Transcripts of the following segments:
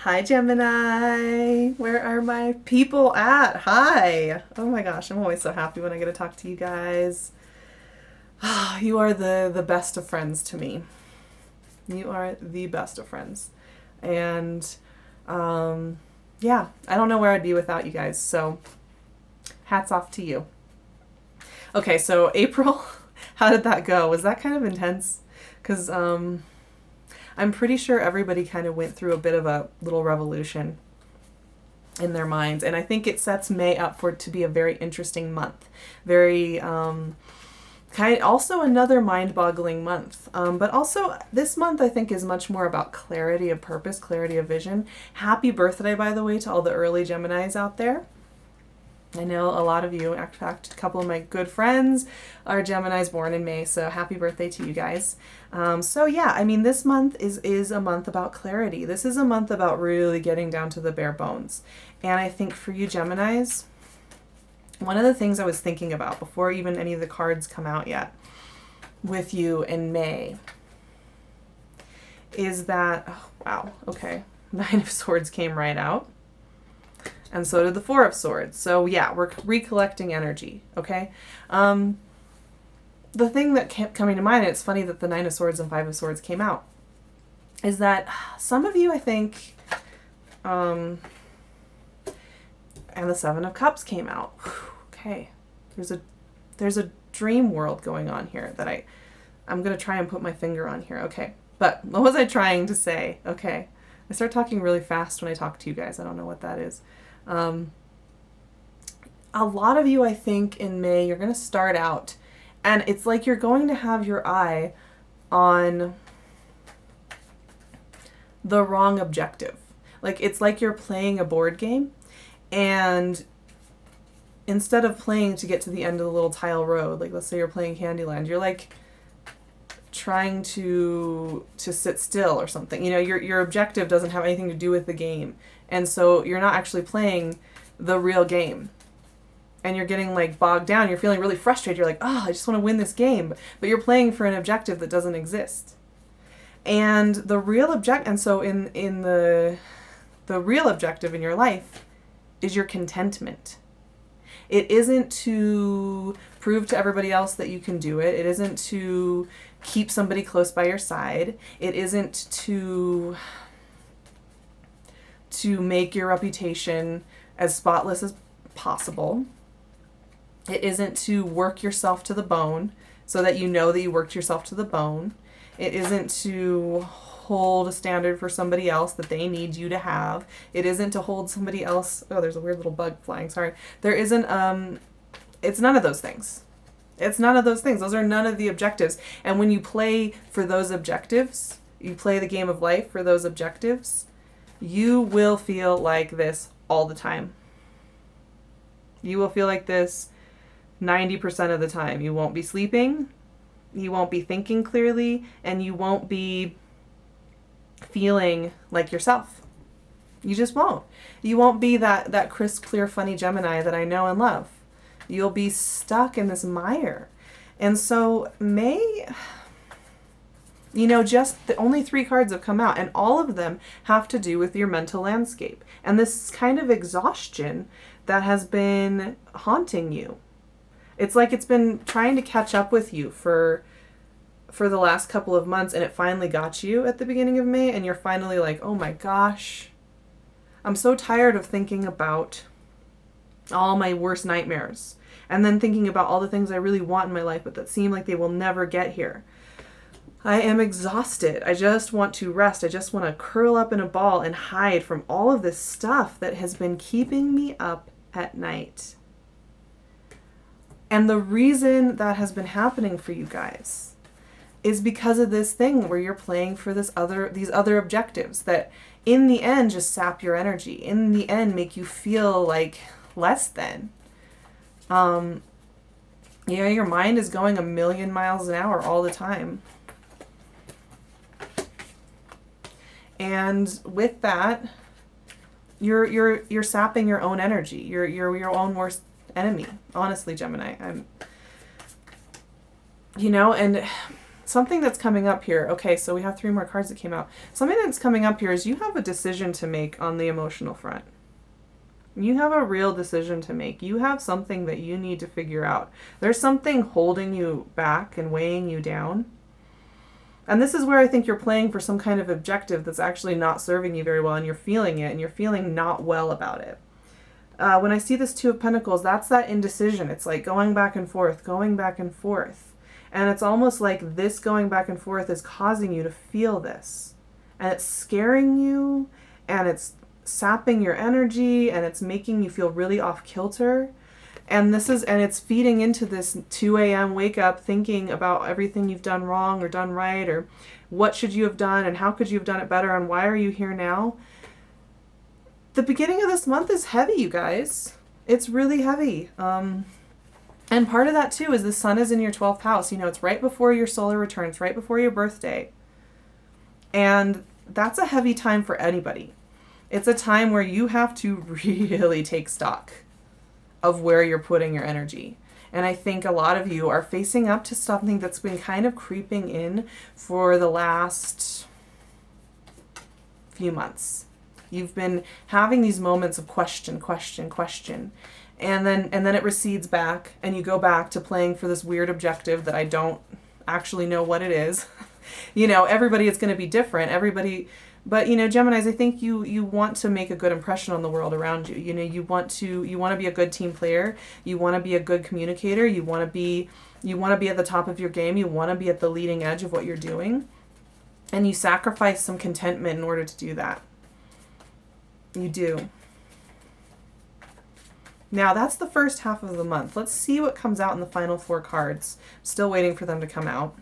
Hi, Gemini. Where are my people at? Hi. Oh my gosh, I'm always so happy when I get to talk to you guys. You are the best of friends to me. You are the best of friends. And yeah, I don't know where I'd be without you guys. So hats off to you. Okay, so April, how did that go? Was that kind of intense? Because I'm pretty sure everybody kind of went through a bit of a little revolution in their minds. And I think it sets May up for it to be a very interesting month. Very, also another mind-boggling month. But also this month I think is much more about clarity of purpose, clarity of vision. Happy birthday, by the way, to all the early Geminis out there. I know a lot of you, in fact, a couple of my good friends are Geminis born in May, so happy birthday to you guys. So yeah, I mean, this month is a month about clarity. This is a month about really getting down to the bare bones. And I think for you Geminis, one of the things I was thinking about before even any of the cards come out yet with you in May is that, oh, wow, okay, Nine of Swords came right out. And so did the Four of Swords. So yeah, we're recollecting energy, okay? The thing that kept coming to mind, and it's funny that the Nine of Swords and Five of Swords came out, is that some of you, I think, and the Seven of Cups came out. Okay, there's a dream world going on here that I'm going to try and put my finger on here, okay? But what was I trying to say? Okay, I start talking really fast when I talk to you guys. I don't know what that is. A lot of you, I think, in May, you're going to start out, and it's like you're going to have your eye on the wrong objective. Like, it's like you're playing a board game, and instead of playing to get to the end of the little tile road, like let's say you're playing Candyland, you're like trying to sit still or something. You know, your objective doesn't have anything to do with the game. And so you're not actually playing the real game. And you're getting like bogged down. You're feeling really frustrated. You're like, oh, I just want to win this game. But you're playing for an objective that doesn't exist. And the real and so in the real objective in your life is your contentment. It isn't to prove to everybody else that you can do it. It isn't to keep somebody close by your side. It isn't to make your reputation as spotless as possible. It isn't to work yourself to the bone so that you know that you worked yourself to the bone. It isn't to hold a standard for somebody else that they need you to have. It isn't to hold somebody else. Oh, there's a weird little bug flying. Sorry. There isn't, it's none of those things. It's none of those things. Those are none of the objectives. And when you play for those objectives, you play the game of life for those objectives, you will feel like this all the time. You will feel like this 90% of the time. You won't be sleeping, you won't be thinking clearly, and you won't be feeling like yourself. You just won't. You won't be that crisp, clear, funny Gemini that I know and love. You'll be stuck in this mire. And so May, you know, just the only 3 cards have come out, and all of them have to do with your mental landscape and this kind of exhaustion that has been haunting you. It's like it's been trying to catch up with you for the last couple of months, and it finally got you at the beginning of May, and you're finally like, oh my gosh, I'm so tired of thinking about all my worst nightmares, and then thinking about all the things I really want in my life, but that seem like they will never get here. I am exhausted. I just want to rest. I just want to curl up in a ball and hide from all of this stuff that has been keeping me up at night. And the reason that has been happening for you guys is because of this thing where you're playing for these other objectives that in the end just sap your energy. In the end make you feel like less than. Your mind is going 1,000,000 miles an hour all the time. And with that, you're sapping your own energy. You're your own worst enemy. Honestly, Gemini, and something that's coming up here. Okay, so we have 3 more cards that came out. Something that's coming up here is you have a decision to make on the emotional front. You have a real decision to make. You have something that you need to figure out. There's something holding you back and weighing you down. And this is where I think you're playing for some kind of objective that's actually not serving you very well, and you're feeling it, and you're feeling not well about it. When I see this 2 of Pentacles, that's that indecision. It's like going back and forth, going back and forth. And it's almost like this going back and forth is causing you to feel this. And it's scaring you, and it's sapping your energy, and it's making you feel really off kilter. And it's feeding into this 2 a.m. wake up thinking about everything you've done wrong or done right, or what should you have done and how could you have done it better and why are you here now? The beginning of this month is heavy, you guys. It's really heavy. And part of that too is the sun is in your 12th house. You know, it's right before your solar return. It's right before your birthday. And that's a heavy time for anybody. It's a time where you have to really take stock of where you're putting your energy. And I think a lot of you are facing up to something that's been kind of creeping in for the last few months. You've been having these moments of question. And then it recedes back, and you go back to playing for this weird objective that I don't actually know what it is. You know, everybody is going to be different. But, you know, Geminis, I think you want to make a good impression on the world around you. You know, you want to be a good team player. You want to be a good communicator. You want to be at the top of your game. You want to be at the leading edge of what you're doing. And you sacrifice some contentment in order to do that. You do. Now, that's the first half of the month. Let's see what comes out in the final 4 cards. Still waiting for them to come out.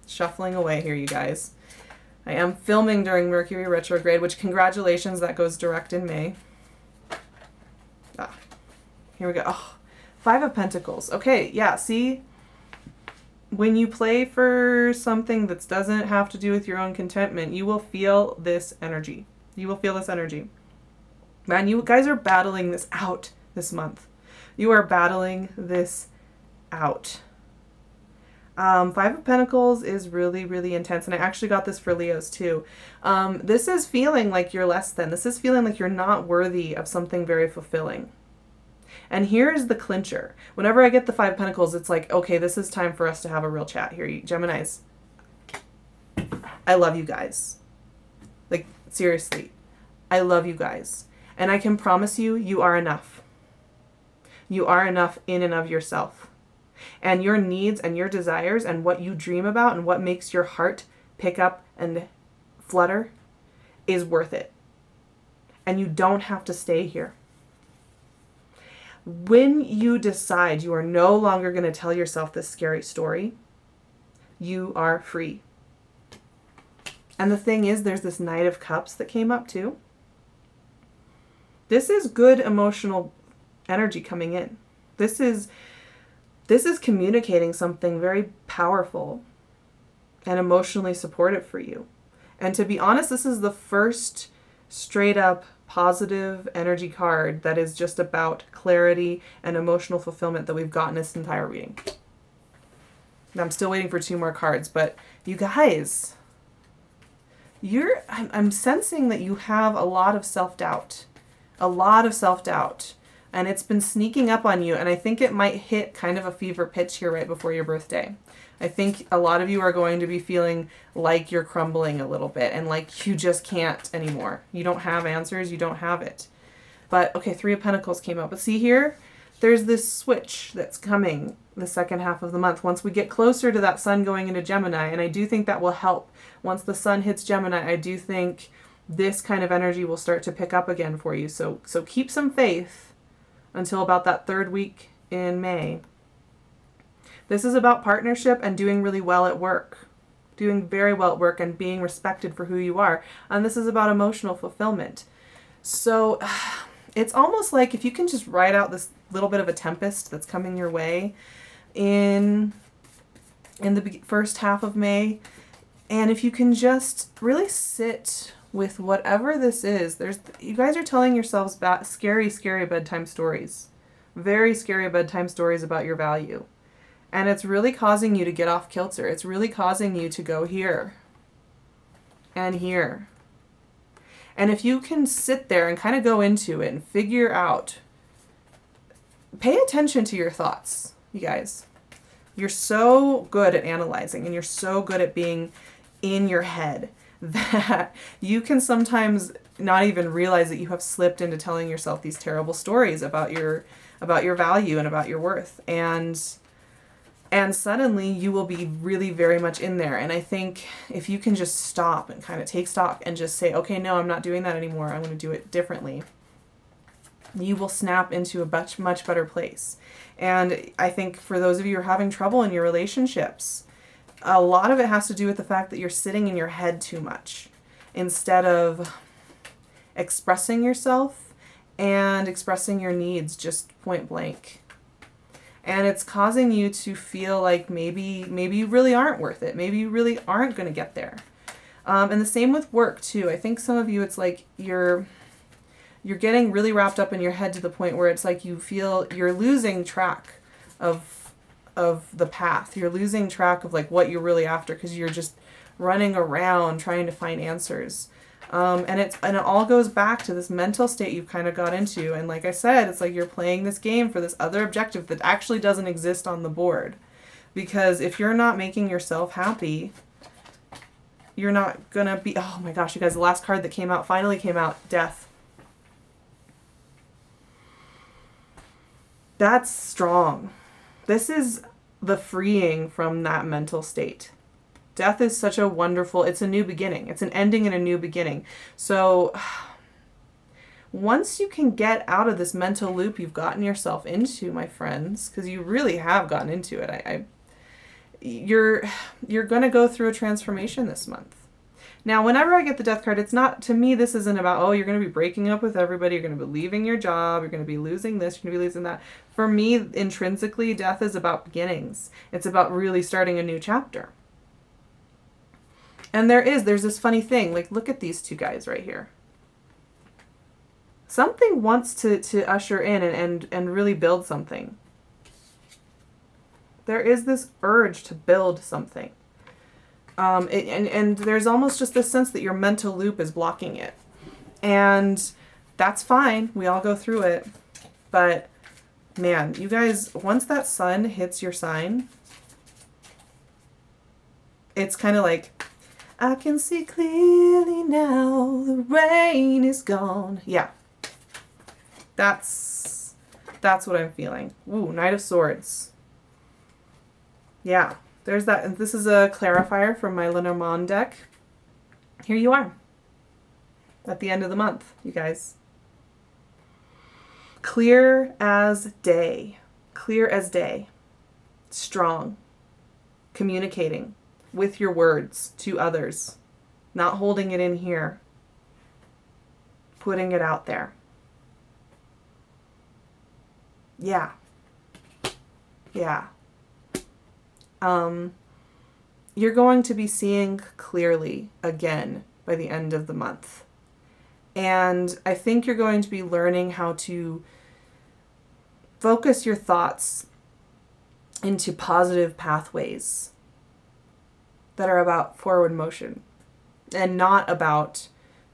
Shuffling away here, you guys. I am filming during Mercury retrograde, which congratulations, that goes direct in May. Here we go. Oh, 5 of Pentacles. Okay, yeah, see? When you play for something that doesn't have to do with your own contentment, you will feel this energy. You will feel this energy. Man, you guys are battling this out this month. You are battling this out. 5 of Pentacles is really, really intense. And I actually got this for Leos too. This is feeling like you're less than. This is feeling like you're not worthy of something very fulfilling. And here's the clincher. Whenever I get the 5 of Pentacles, it's like, okay, this is time for us to have a real chat here. Geminis, I love you guys. Like, seriously, I love you guys. And I can promise you, you are enough. You are enough in and of yourself. And your needs and your desires and what you dream about and what makes your heart pick up and flutter is worth it. And you don't have to stay here. When you decide you are no longer going to tell yourself this scary story, you are free. And the thing is, there's this Knight of Cups that came up too. This is good emotional energy coming in. This is communicating something very powerful and emotionally supportive for you. And to be honest, this is the first straight up positive energy card that is just about clarity and emotional fulfillment that we've gotten this entire reading. I'm still waiting for 2 more cards, but you guys, I'm sensing that you have a lot of self-doubt. A lot of self-doubt. And it's been sneaking up on you, and I think it might hit kind of a fever pitch here right before your birthday. I think a lot of you are going to be feeling like you're crumbling a little bit and like you just can't anymore. You don't have answers, you don't have it. But, okay, 3 of Pentacles came up. But see here, there's this switch that's coming the second half of the month. Once we get closer to that sun going into Gemini, and I do think that will help. Once the sun hits Gemini, I do think this kind of energy will start to pick up again for you. So keep some faith until about that 3rd week in May. This is about partnership and doing really well at work. Doing very well at work and being respected for who you are. And this is about emotional fulfillment. So it's almost like if you can just ride out this little bit of a tempest that's coming your way in the first half of May, and if you can just really sit with whatever this is, you guys are telling yourselves scary, scary bedtime stories. Very scary bedtime stories about your value. And it's really causing you to get off kilter. It's really causing you to go here and here. And if you can sit there and kind of go into it and figure out, pay attention to your thoughts, you guys. You're so good at analyzing and you're so good at being in your head that you can sometimes not even realize that you have slipped into telling yourself these terrible stories about your value and about your worth. And suddenly you will be really very much in there. And I think if you can just stop and kind of take stock and just say, okay, no, I'm not doing that anymore. I'm going to do it differently. You will snap into a much better place. And I think for those of you who are having trouble in your relationships, a lot of it has to do with the fact that you're sitting in your head too much instead of expressing yourself and expressing your needs just point blank. And it's causing you to feel like maybe you really aren't worth it. Maybe you really aren't going to get there. And the same with work too. I think some of you, it's like you're getting really wrapped up in your head to the point where it's like you feel you're losing track of the path. You're losing track of like what you're really after because you're just running around trying to find answers. And it all goes back to this mental state you've kind of got into. And like I said, it's like you're playing this game for this other objective that actually doesn't exist on the board. Because if you're not making yourself happy, you're not going to be... Oh my gosh, you guys, the last card that finally came out, Death. That's strong. This is the freeing from that mental state. Death is such a wonderful, it's a new beginning. It's an ending and a new beginning. So once you can get out of this mental loop you've gotten yourself into, my friends, because you really have gotten into it, you're going to go through a transformation this month. Now, whenever I get the Death card, it's not, to me, this isn't about, oh, you're going to be breaking up with everybody, you're going to be leaving your job, you're going to be losing this, you're going to be losing that. For me, intrinsically, Death is about beginnings. It's about really starting a new chapter. And there's this funny thing, like, look at these two guys right here. Something wants to usher in and really build something. There is this urge to build something. And there's almost just this sense that your mental loop is blocking it. And that's fine. We all go through it. But, man, you guys, once that sun hits your sign, it's kind of like... I can see clearly now, the rain is gone. Yeah. That's what I'm feeling. Ooh, Knight of Swords. Yeah, there's that. And this is a clarifier from my Lenormand deck. Here you are. At the end of the month, you guys. Clear as day. Clear as day. Strong. Communicating with your words to others, not holding it in here, putting it out there. Yeah. You're going to be seeing clearly again by the end of the month. And I think you're going to be learning how to focus your thoughts into positive pathways that are about forward motion and not about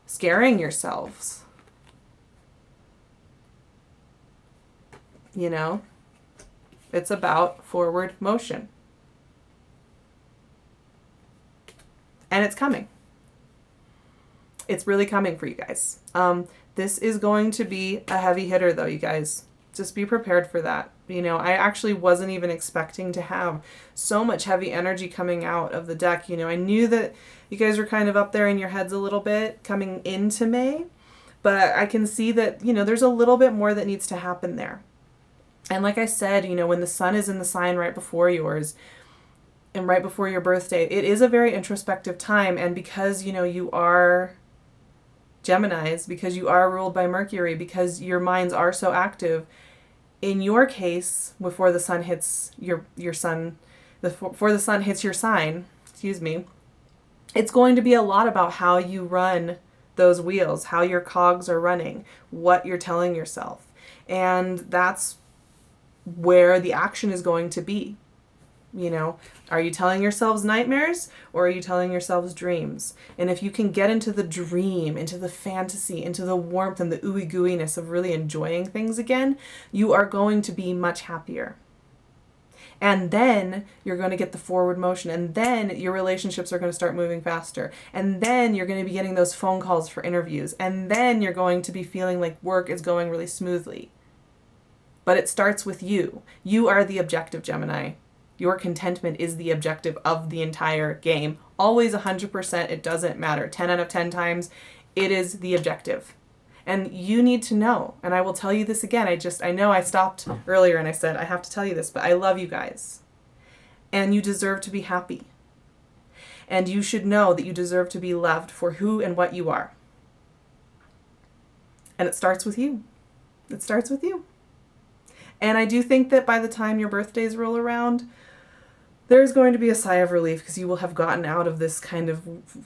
scaring yourselves. You know, it's about forward motion. And it's coming. It's really coming for you guys. This is going to be a heavy hitter though, you guys. Just be prepared for that. You know, I actually wasn't even expecting to have so much heavy energy coming out of the deck. You know, I knew that you guys were kind of up there in your heads a little bit coming into May, but I can see that, you know, there's a little bit more that needs to happen there. And like I said, you know, when the sun is in the sign right before yours and right before your birthday, it is a very introspective time. And because, you know, you are Geminis, because you are ruled by Mercury, because your minds are so active, in your case, before the sun hits before the sun hits your sign, it's going to be a lot about how you run those wheels, how your cogs are running, what you're telling yourself. And that's where the action is going to be. You know, are you telling yourselves nightmares or are you telling yourselves dreams? And if you can get into the dream, into the fantasy, into the warmth and the ooey gooiness of really enjoying things again, you are going to be much happier. And then you're going to get the forward motion. And then your relationships are going to start moving faster. And then you're going to be getting those phone calls for interviews. And then you're going to be feeling like work is going really smoothly. But it starts with you. You are the objective, Gemini. Your contentment is the objective of the entire game. Always 100%. It doesn't matter. 10 out of 10 times, it is the objective. And you need to know, and I will tell you this again, I know I stopped earlier and I said, I have to tell you this, but I love you guys. And you deserve to be happy. And you should know that you deserve to be loved for who and what you are. And it starts with you. It starts with you. And I do think that by the time your birthdays roll around, there's going to be a sigh of relief because you will have gotten out of this kind of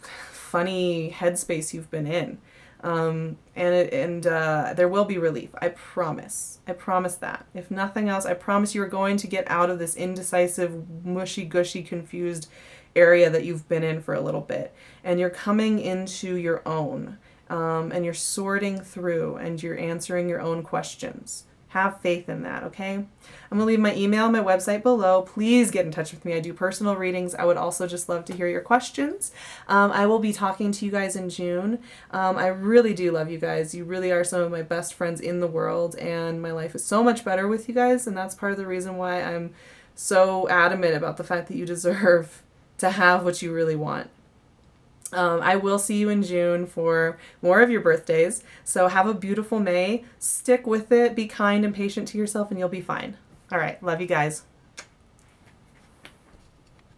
funny headspace you've been in. And there will be relief. I promise. I promise that. If nothing else, I promise you are going to get out of this indecisive, mushy, gushy, confused area that you've been in for a little bit. And you're coming into your own. And you're sorting through and you're answering your own questions. Have faith in that, okay? I'm going to leave my email and my website below. Please get in touch with me. I do personal readings. I would also just love to hear your questions. I will be talking to you guys in June. I really do love you guys. You really are some of my best friends in the world, and my life is so much better with you guys, and that's part of the reason why I'm so adamant about the fact that you deserve to have what you really want. I will see you in June for more of your birthdays. So have a beautiful May. Stick with it. Be kind and patient to yourself and you'll be fine. All right. Love you guys.